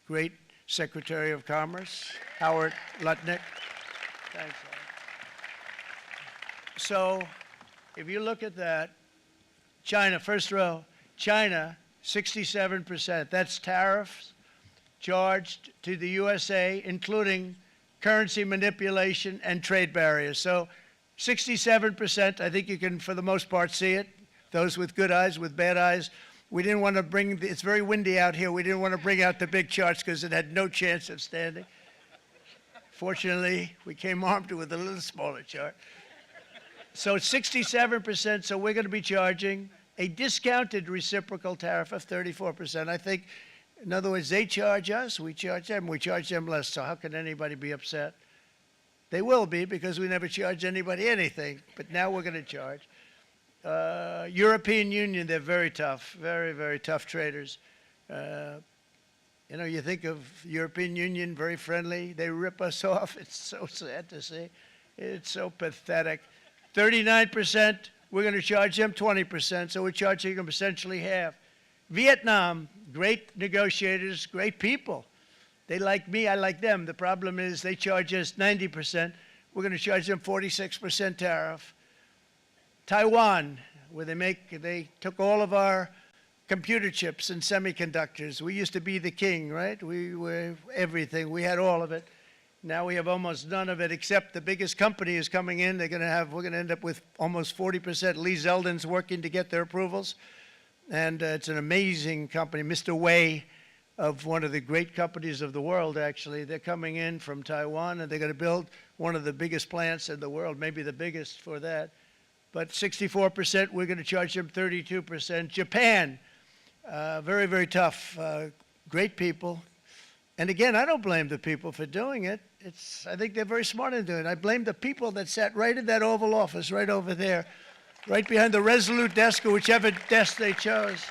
great Secretary of Commerce, Howard Lutnick. Thanks, Howard. So if you look at that, China, first row, China, 67%. That's tariffs charged to the USA, including currency manipulation and trade barriers. So 67%, I think you can, for the most part, see it. Those with good eyes, with bad eyes. We didn't want to bring, it's very windy out here. We didn't want to bring out the big charts because it had no chance of standing. Fortunately, we came armed with a little smaller chart. So it's 67%, so we're going to be charging a discounted reciprocal tariff of 34%. I think, in other words, they charge us, we charge them less, so how can anybody be upset? They will be, because we never charge anybody anything, but now we're going to charge. European Union, they're very tough, very, very tough traders. You know, you think of European Union, very friendly. They rip us off. It's so sad to see. It's so pathetic. 39%, we're going to charge them 20%, so we're charging them essentially half. Vietnam, great negotiators, great people. They like me, I like them. The problem is they charge us 90%. We're going to charge them 46% tariff. Taiwan, where they took all of our computer chips and semiconductors. We used to be the king, right? We were everything. We had all of it. Now we have almost none of it, except the biggest company is coming in. We're going to end up with almost 40%. Lee Zeldin's working to get their approvals. And it's an amazing company. Mr. Wei, of one of the great companies of the world, actually, they're coming in from Taiwan, and they're going to build one of the biggest plants in the world, maybe the biggest for that. But 64%, we're going to charge them 32%. Japan, very, very tough, great people. And again, I don't blame the people for doing it. I think they're very smart in doing it. I blame the people that sat right in that Oval Office, right over there, right behind the Resolute desk or whichever desk they chose.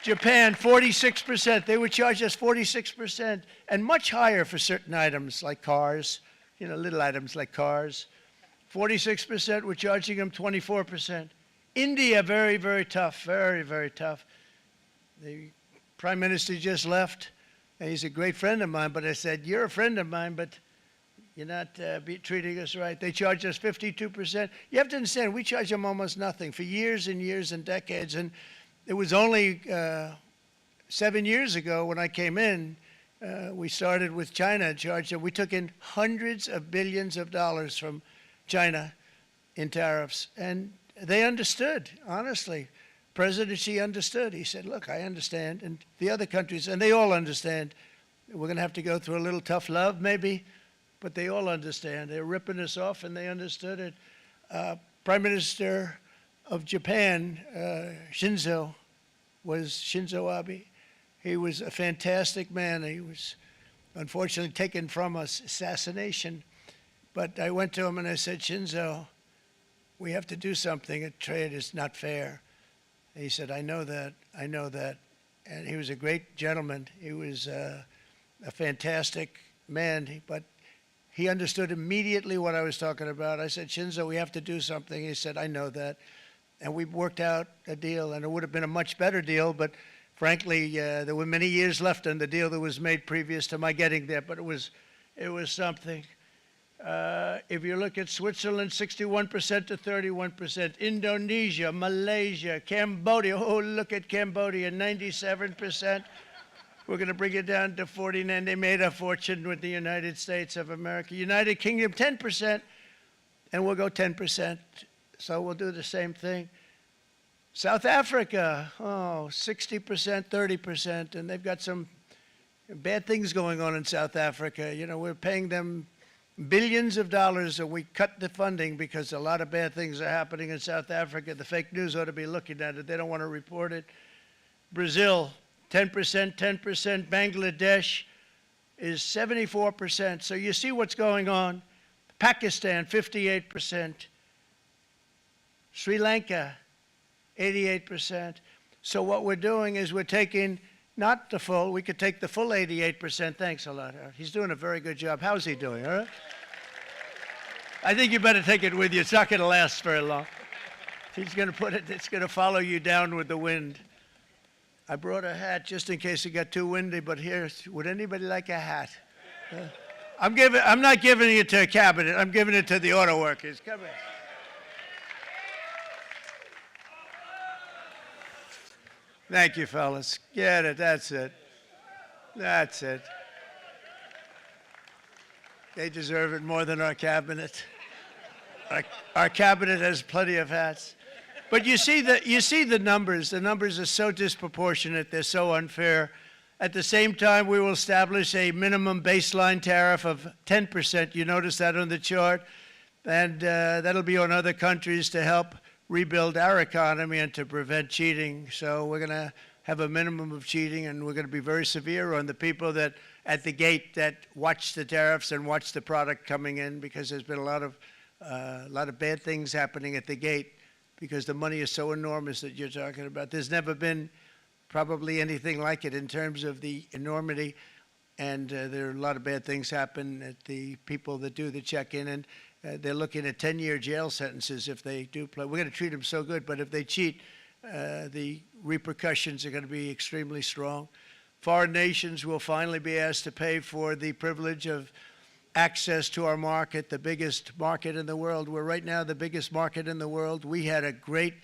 Japan, 46%. They would charge us 46%, and much higher for certain items like cars, you know, little items like cars. 46%, we're charging them 24%. India, very, very tough, very, very tough. The Prime Minister just left, and he's a great friend of mine, but I said, you're a friend of mine, but you're not treating us right. They charge us 52%. You have to understand, we charge them almost nothing for years and years and decades, and it was only 7 years ago when I came in, we started with China and charged them. We took in hundreds of billions of dollars from China in tariffs, and they understood, honestly. President Xi understood. He said, look, I understand, and the other countries, and they all understand. We're going to have to go through a little tough love, maybe, but they all understand. They're ripping us off, and they understood it. Prime Minister of Japan, Shinzo Abe. He was a fantastic man. He was unfortunately taken from us, assassination. But I went to him and I said, Shinzo, we have to do something. Trade is not fair. And he said, I know that, I know that. And he was a great gentleman. He was a fantastic man, but he understood immediately what I was talking about. I said, Shinzo, we have to do something. He said, I know that. And we worked out a deal, and it would have been a much better deal, but frankly, there were many years left in the deal that was made previous to my getting there, but it was something. If you look at Switzerland, 61% to 31%. Indonesia, Malaysia, Cambodia. Oh, look at Cambodia, 97%. We're going to bring it down to 49. They made a fortune with the United States of America. United Kingdom, 10%, and we'll go 10%. So we'll do the same thing. South Africa, 60%, 30%, and they've got some bad things going on in South Africa. You know, we're paying them billions of dollars, and we cut the funding because a lot of bad things are happening in South Africa. The fake news ought to be looking at it. They don't want to report it. Brazil, 10%, 10%. Bangladesh is 74%. So you see what's going on. Pakistan, 58%. Sri Lanka, 88%. So what we're doing is we're taking not the full, we could take the full 88%. Thanks a lot, Howard. He's doing a very good job. How's he doing, all right? I think you better take it with you. It's not going to last very long. He's going to put it, it's going to follow you down with the wind. I brought a hat just in case it got too windy, but here, would anybody like a hat? I'm not giving it to a cabinet. I'm giving it to the auto workers. Come here. Thank you, fellas. Get it. That's it. That's it. They deserve it more than our cabinet. Our cabinet has plenty of hats. But you see the numbers. The numbers are so disproportionate. They're so unfair. At the same time, we will establish a minimum baseline tariff of 10%. You notice that on the chart? And that'll be on other countries to help rebuild our economy and to prevent cheating. So we're going to have a minimum of cheating, and we're going to be very severe on the people that at the gate that watch the tariffs and watch the product coming in, because there's been a lot of bad things happening at the gate because the money is so enormous that you're talking about. There's never been probably anything like it in terms of the enormity, and there are a lot of bad things happen at the people that do the check-in, and they're looking at 10-year jail sentences if they do play. We're going to treat them so good, but if they cheat, the repercussions are going to be extremely strong. Foreign nations will finally be asked to pay for the privilege of access to our market, the biggest market in the world. We're right now the biggest market in the world. We had a great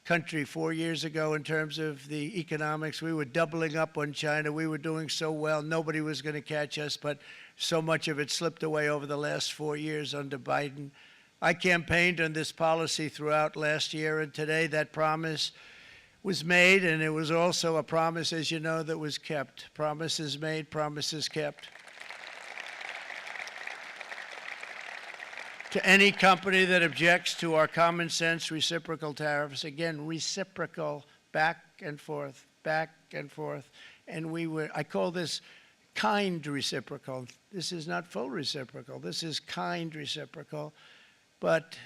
country 4 years ago in terms of the economics. We were doubling up on China. We were doing so well. Nobody was going to catch us, but so much of it slipped away over the last 4 years under Biden. I campaigned on this policy throughout last year, and today that promise was made, and it was also a promise, as you know, that was kept. Promises made, promises kept. To any company that objects to our common sense reciprocal tariffs, again, reciprocal, back and forth, back and forth. And I call this kind reciprocal. This is not full reciprocal. This is kind reciprocal. But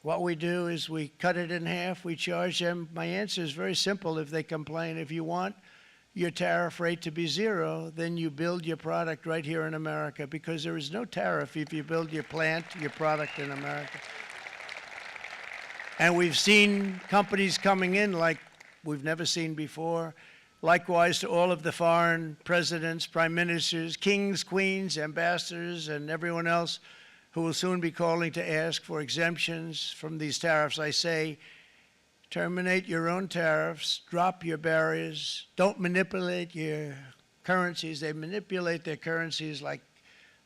what we do is we cut it in half. We charge them. My answer is very simple if they complain. If you want your tariff rate to be zero, then you build your product right here in America, because there is no tariff if you build your plant, your product in America. And we've seen companies coming in like we've never seen before. Likewise to all of the foreign presidents, prime ministers, kings, queens, ambassadors, and everyone else who will soon be calling to ask for exemptions from these tariffs. I say, terminate your own tariffs, drop your barriers, don't manipulate your currencies. They manipulate their currencies like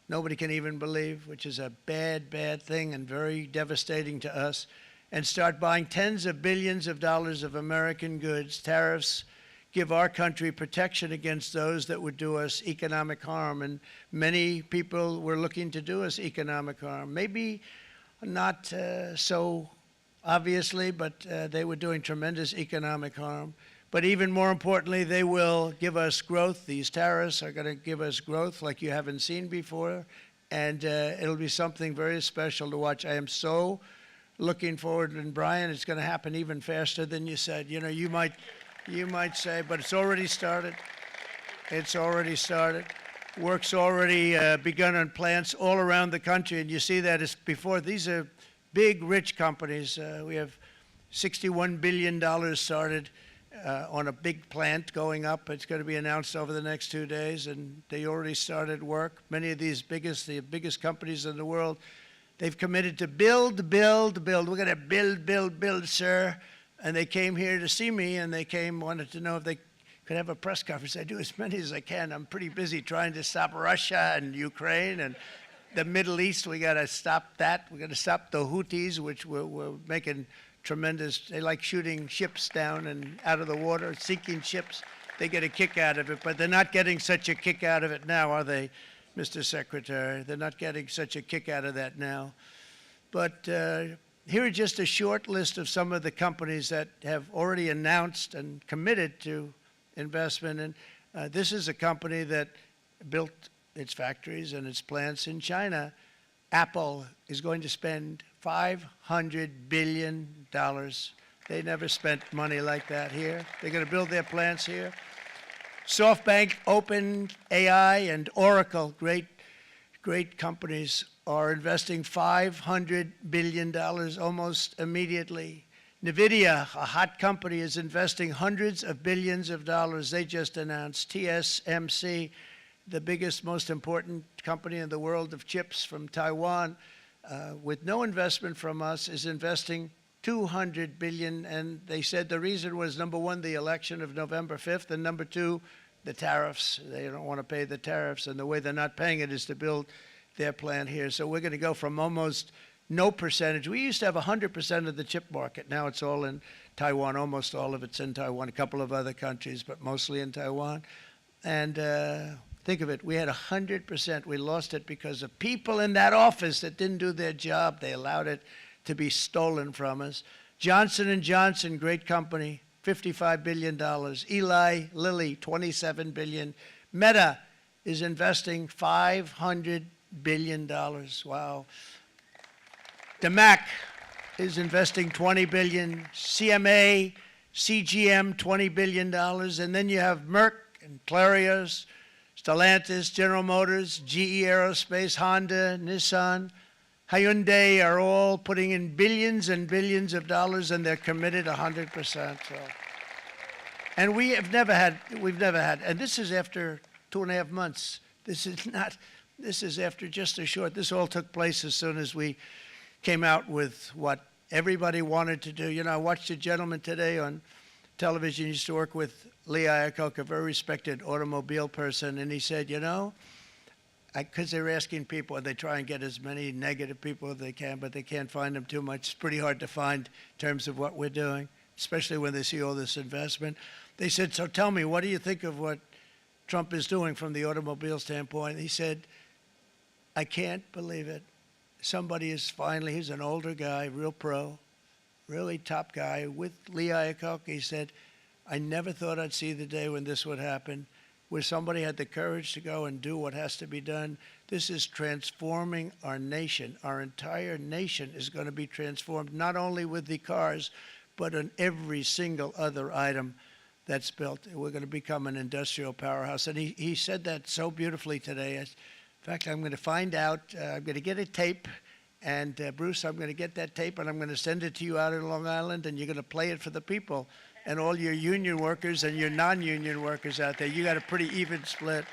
nobody can even believe, which is a bad, bad thing and very devastating to us. And start buying tens of billions of dollars of American goods. Tariffs give our country protection against those that would do us economic harm. And many people were looking to do us economic harm. Maybe not so obviously, but they were doing tremendous economic harm. But even more importantly, they will give us growth. These tariffs are going to give us growth like you haven't seen before, and it'll be something very special to watch. I am so looking forward, and Brian, it's going to happen even faster than you said. You know, you might say, but it's already started. It's already started. Work's already begun on plants all around the country, and you see that as before. These are big, rich companies. We have $61 billion started on a big plant going up. It's going to be announced over the next 2 days, and they already started work. Many of these the biggest companies in the world, they've committed to build, build, build. We're going to build, build, build, sir. And they came here to see me, and they wanted to know if they could have a press conference. I do as many as I can. I'm pretty busy trying to stop Russia and Ukraine and the Middle East. We got to stop that. We got to stop the Houthis, which we're making tremendous. They like shooting ships down and out of the water, sinking ships. They get a kick out of it, but they're not getting such a kick out of it now, are they, Mr. Secretary? They're not getting such a kick out of that now. But here are just a short list of some of the companies that have already announced and committed to investment. And this is a company that built its factories and its plants in China. Apple is going to spend $500 billion. They never spent money like that here. They're going to build their plants here. SoftBank, OpenAI, and Oracle, great companies, are investing $500 billion almost immediately. NVIDIA, a hot company, is investing hundreds of billions of dollars. They just announced TSMC, the biggest, most important company in the world of chips from Taiwan, with no investment from us, is investing $200 billion. And they said the reason was, number one, the election of November 5th, and number two, the tariffs. They don't want to pay the tariffs, and the way they're not paying it is to build their plant here. So we're going to go from almost no percentage. We used to have 100% of the chip market. Now it's all in Taiwan. Almost all of it's in Taiwan, a couple of other countries, but mostly in Taiwan. And think of it, we had 100%. We lost it because of people in that office that didn't do their job. They allowed it to be stolen from us. Johnson & Johnson, great company, $55 billion. Eli Lilly, $27 billion. Meta is investing $500 billion. Wow. DeMac is investing $20 billion. CMA, CGM, $20 billion. And then you have Merck and Clarios, Stellantis, General Motors, GE Aerospace, Honda, Nissan, Hyundai are all putting in billions and billions of dollars, and they're committed 100%. So. And we've never had, and this is after 2.5 months. This is after just a short, this all took place as soon as we came out with what everybody wanted to do. You know, I watched a gentleman today on television, he used to work with Lee Iacocca, a very respected automobile person, and he said, you know, because they're asking people, and they try and get as many negative people as they can, but they can't find them too much. It's pretty hard to find in terms of what we're doing, especially when they see all this investment. They said, so tell me, what do you think of what Trump is doing from the automobile standpoint? He said, I can't believe it. Somebody is finally, he's an older guy, real pro, really top guy, with Lee Iacocca. He said, I never thought I'd see the day when this would happen, where somebody had the courage to go and do what has to be done. This is transforming our nation. Our entire nation is going to be transformed, not only with the cars, but on every single other item that's built. We're going to become an industrial powerhouse. And he said that so beautifully today. In fact, I'm going to find out, I'm going to get a tape, and Bruce, I'm going to get that tape, and I'm going to send it to you out in Long Island, and you're going to play it for the people. And all your union workers and your non-union workers out there, you got a pretty even split.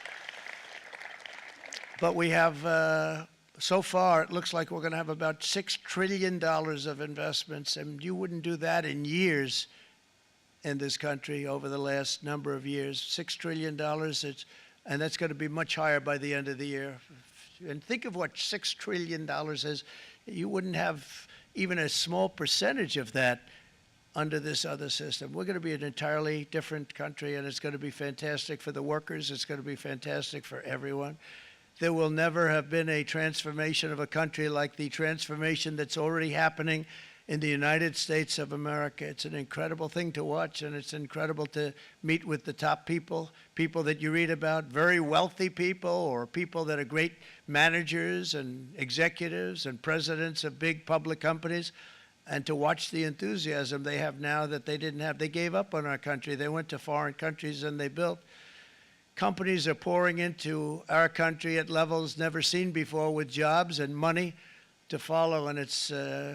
But we have, so far, it looks like we're going to have about $6 trillion of investments, and you wouldn't do that in years in this country over the last number of years. $6 trillion, and that's going to be much higher by the end of the year. And think of what $6 trillion is. You wouldn't have even a small percentage of that under this other system. We're going to be an entirely different country, and it's going to be fantastic for the workers. It's going to be fantastic for everyone. There will never have been a transformation of a country like the transformation that's already happening in the United States of America. It's an incredible thing to watch, and it's incredible to meet with the top people, people that you read about, very wealthy people, or people that are great managers and executives and presidents of big public companies. And to watch the enthusiasm they have now that they didn't have. They gave up on our country. They went to foreign countries and they built. Companies are pouring into our country at levels never seen before, with jobs and money to follow, and it's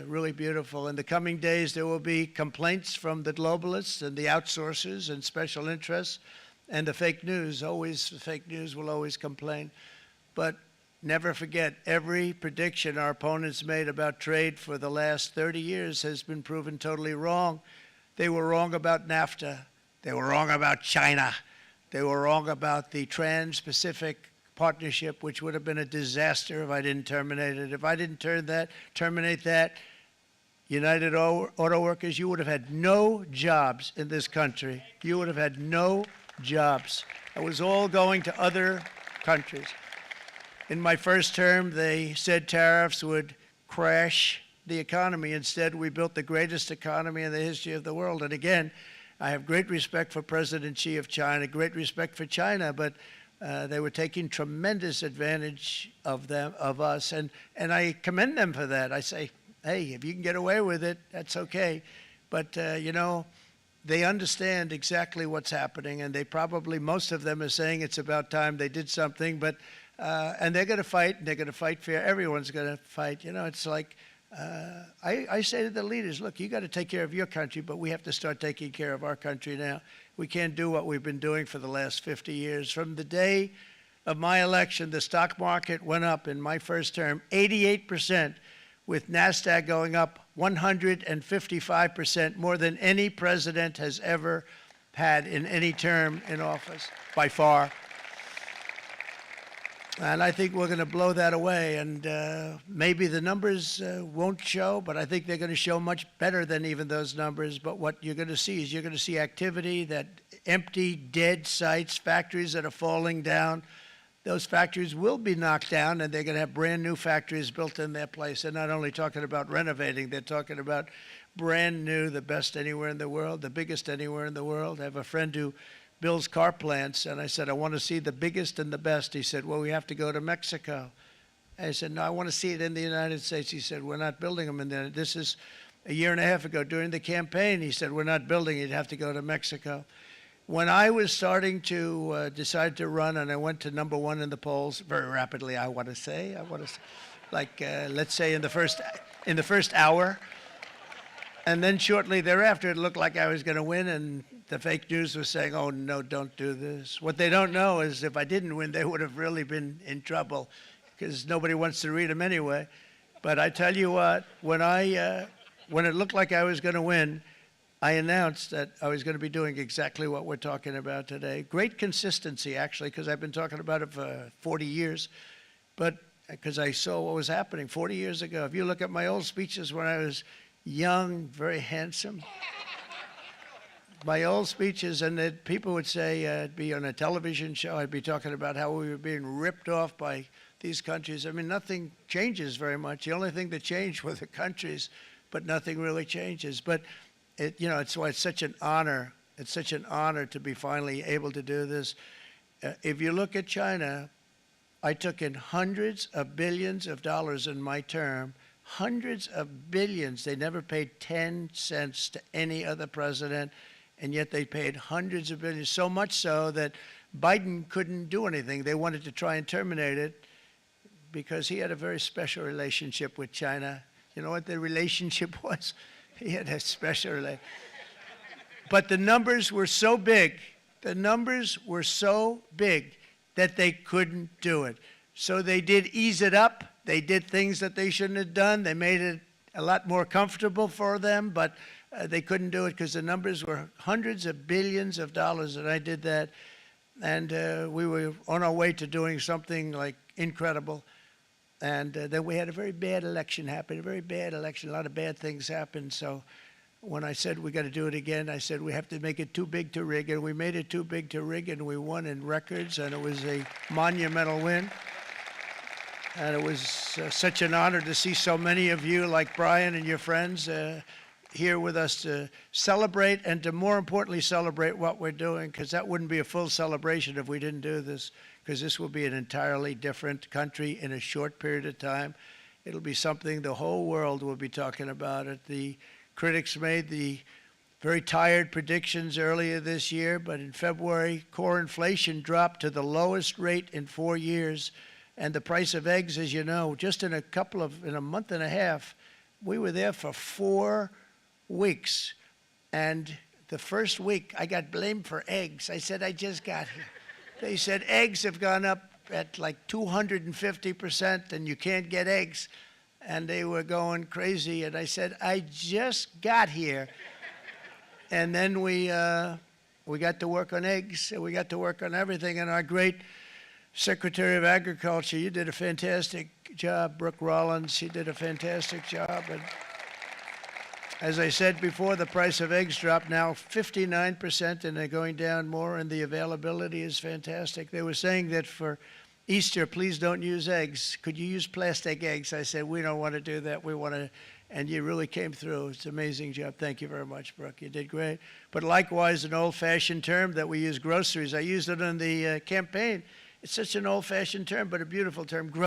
really beautiful. In the coming days, there will be complaints from the globalists and the outsourcers and special interests and the fake news. Always, the fake news will always complain. But never forget, every prediction our opponents made about trade for the last 30 years has been proven totally wrong. They were wrong about NAFTA. They were wrong about China. They were wrong about the Trans-Pacific Partnership, which would have been a disaster if I didn't terminate it. If I didn't terminate that, United Auto Workers, you would have had no jobs in this country. You would have had no jobs. It was all going to other countries. In my first term, they said tariffs would crash the economy. Instead, we built the greatest economy in the history of the world. And again, I have great respect for President Xi of China, great respect for China, but they were taking tremendous advantage of us, and I commend them for that. I say, hey, if you can get away with it, that's okay. But, you know, they understand exactly what's happening, and they probably, most of them are saying it's about time they did something, but and they're going to fight, and they're going to fight fair. Everyone's going to fight. You know, it's like I say to the leaders, look, you got to take care of your country, but we have to start taking care of our country now. We can't do what we've been doing for the last 50 years. From the day of my election, the stock market went up in my first term 88%, with NASDAQ going up 155%, more than any president has ever had in any term in office, by far. And I think we're going to blow that away. And maybe the numbers won't show, but I think they're going to show much better than even those numbers. But what you're going to see is you're going to see activity, that empty, dead sites, factories that are falling down. Those factories will be knocked down, and they're going to have brand new factories built in their place. They're not only talking about renovating, they're talking about brand new, the best anywhere in the world, the biggest anywhere in the world. I have a friend who builds car plants, and I said, I want to see the biggest and the best. He said, well, we have to go to Mexico. I said, no, I want to see it in the United States. He said, we're not building them in there. This is a year and a half ago during the campaign. He said, we're not building it. You'd have to go to Mexico. When I was starting to decide to run, and I went to #1 in the polls very rapidly, I want to say, like, let's say in the first hour. And then shortly thereafter, it looked like I was going to win, and the fake news was saying, oh, no, don't do this. What they don't know is if I didn't win, they would have really been in trouble, because nobody wants to read them anyway. But I tell you what, when it looked like I was going to win, I announced that I was going to be doing exactly what we're talking about today. Great consistency, actually, because I've been talking about it for 40 years, but because I saw what was happening 40 years ago. If you look at my old speeches when I was young, very handsome, my old speeches, and that people would say, I'd be on a television show, I'd be talking about how we were being ripped off by these countries. I mean, nothing changes very much. The only thing that changed were the countries, but nothing really changes. But it's why it's such an honor. It's such an honor to be finally able to do this. If you look at China, I took in hundreds of billions of dollars in my term, hundreds of billions. They never paid 10 cents to any other president, and yet they paid hundreds of billions, so much so that Biden couldn't do anything. They wanted to try and terminate it because he had a very special relationship with China. You know what the relationship was? He had a special relationship. But the numbers were so big, that they couldn't do it. So they did ease it up. They did things that they shouldn't have done. They made it a lot more comfortable for them, but they couldn't do it because the numbers were hundreds of billions of dollars, and I did that. And we were on our way to doing something like incredible. And then we had a very bad election happen, a very bad election. A lot of bad things happened. So when I said we got to do it again, I said we have to make it too big to rig. And we made it too big to rig, and we won in records, and it was a monumental win. And it was such an honor to see so many of you, like Brian and your friends, here with us to celebrate, and to more importantly celebrate what we're doing, because that wouldn't be a full celebration if we didn't do this, because this will be an entirely different country in a short period of time. It'll be something the whole world will be talking about it. The critics made the very tired predictions earlier this year, but in February, core inflation dropped to the lowest rate in 4 years. And the price of eggs, as you know, just in a month and a half, we were there for 4 weeks. And the first week, I got blamed for eggs. I said, I just got here. They said eggs have gone up at like 250%, and you can't get eggs. And they were going crazy. And I said, I just got here. And then we got to work on eggs, and we got to work on everything. And our great Secretary of Agriculture, you did a fantastic job. Brooke Rollins, she did a fantastic job. And as I said before, the price of eggs dropped now 59%, and they're going down more, and the availability is fantastic. They were saying that for Easter, please don't use eggs. Could you use plastic eggs? I said, we don't want to do that. We want to, and you really came through. It's an amazing job. Thank you very much, Brooke. You did great. But likewise, an old-fashioned term that we use, groceries. I used it in the campaign. It's such an old-fashioned term, but a beautiful term.